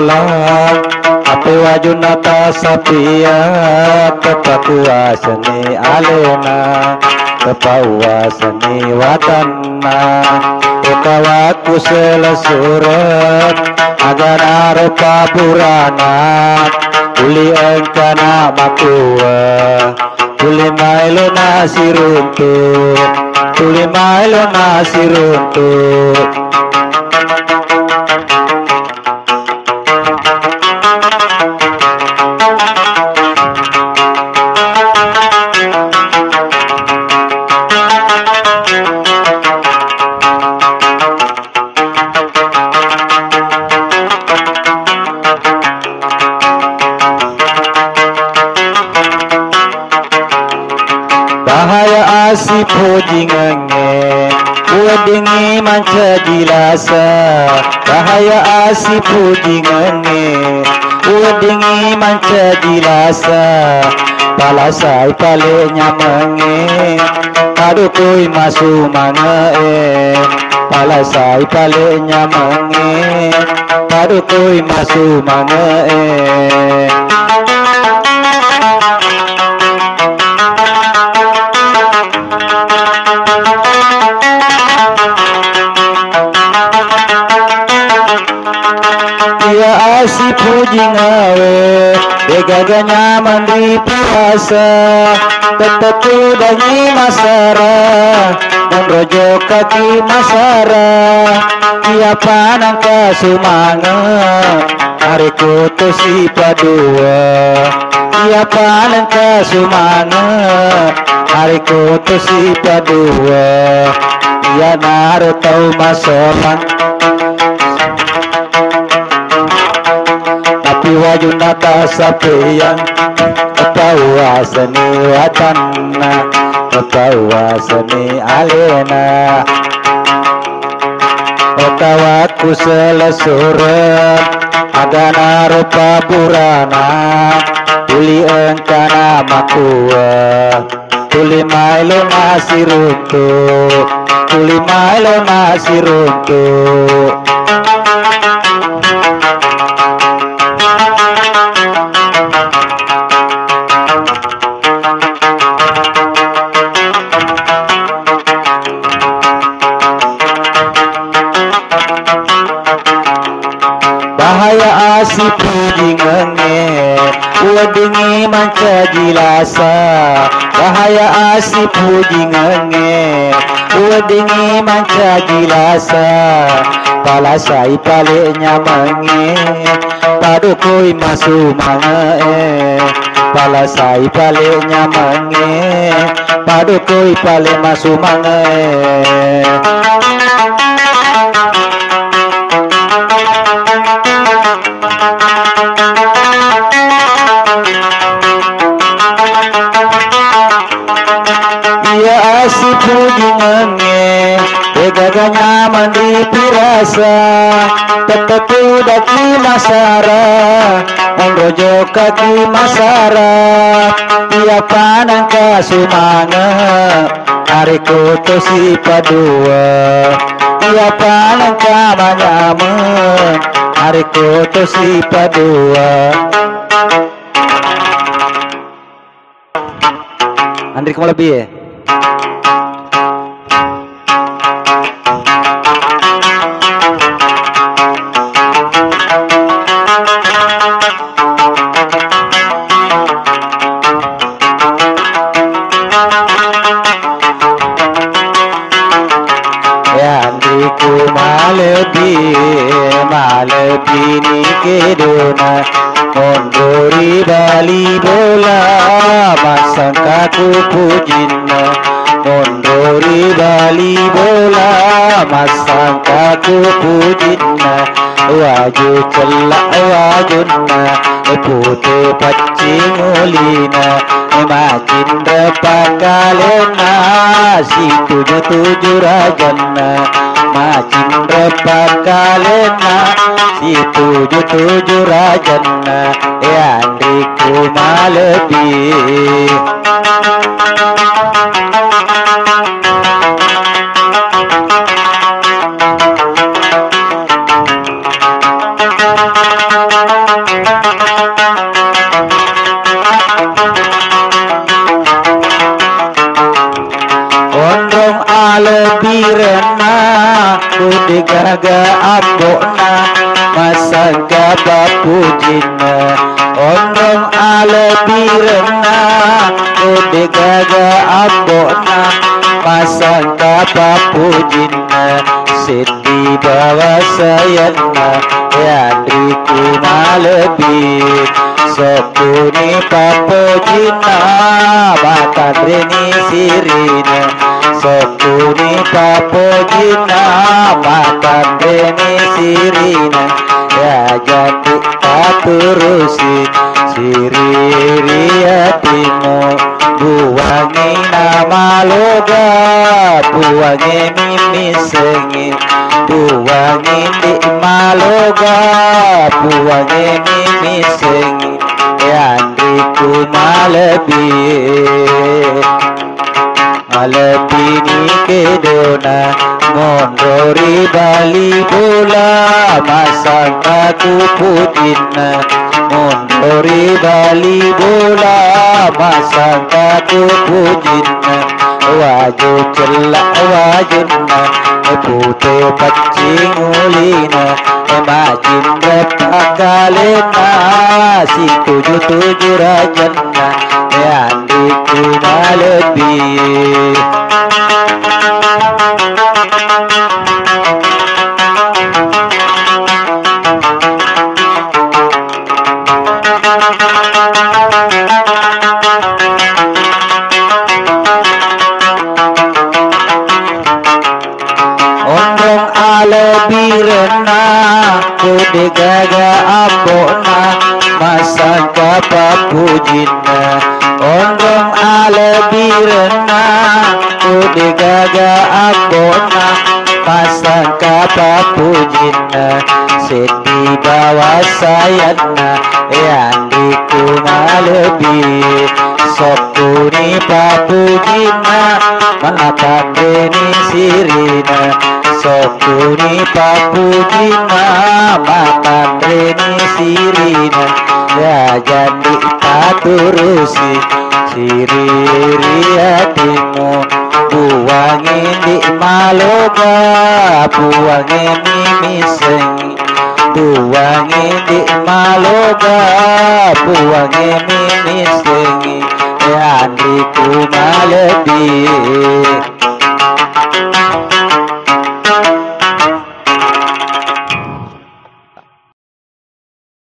tolak ape wajunata sapia kepakuasani alena kepauasani watanna ukawaku selasurat agana rupa purana uli engkana makua uli mailo nasiruntu uli mailo nasiruntu bahaya asip hojingange uadingi manca jilasa bahaya asip hojingange uadingi manca jilasa palasai pale nyamange adukui masu mangae palasai pale nyamange adukui masu mangae asip hujingawe degaganya mandri puasa tetetu dangi masara dan rojo kaki masara siapa nangka sumanga hari kutusi padua siapa nangka sumanga hari kutusi padua ya naru tau masoman wajunata sapian kepauasani watanna kepauasani alena okawaku selasuran agana rupa purana tuli engkana makua tuli mailo nasiruntu tuli mailo nasiruntu bahaya asip hujingange uadingi manca jilasa bahaya asip hujingange uadingi manca jilasa palasai pale nyamange padukui masu mangae palasai pale nyamange padukui pale masu mangae asip hujingange degaganya mandi pirasa tetetu daki masara onrojo kaki masara tiapa nangka sumanga hari kutusi padua tiapa nangka manyaman hari kutusi padua Andri kamu lebih ya? Malebi ni kedona mondori bali bola masangkaku pujinna mondori bali bola masangkaku pujinna waju celak wajunna pute pacingulina makin depakalena si tujuh rajanna makin depakalena si tujuh rajanna andriku malebi kudigaga ambona masangka bapujina ondong alebirna kudigaga ambona masangka bapujina sidi bawa sayana yandri kumalebir sokuni papujina batandreni sirina sokuni papujina batandreni sirina ya jadi aturusi siriri hatimu buangi nama loga buangi mimi sengit buangi di maloga buangi mimi sengit yandriku malebir malebini kedona ngondori bali bola masangka kupudina ngondori bali bola masangka kupudina waju celak wajuna pute pacing ulina majin repakalena si tujuh rajana yandiku malebir ondong alebirna kudigaga ambona masangka papujina ondong alebirna kudigaga ambona masangka papujina sedi bawa sayana yandiku malebir sokuni papujina matandreni sirina sokuni papujina matandreni sirina ya jadi taturusi siriri hatimu buangi di maloga buangi mimi sengi buangi di maloga buangi mimi sengi yandriku malebir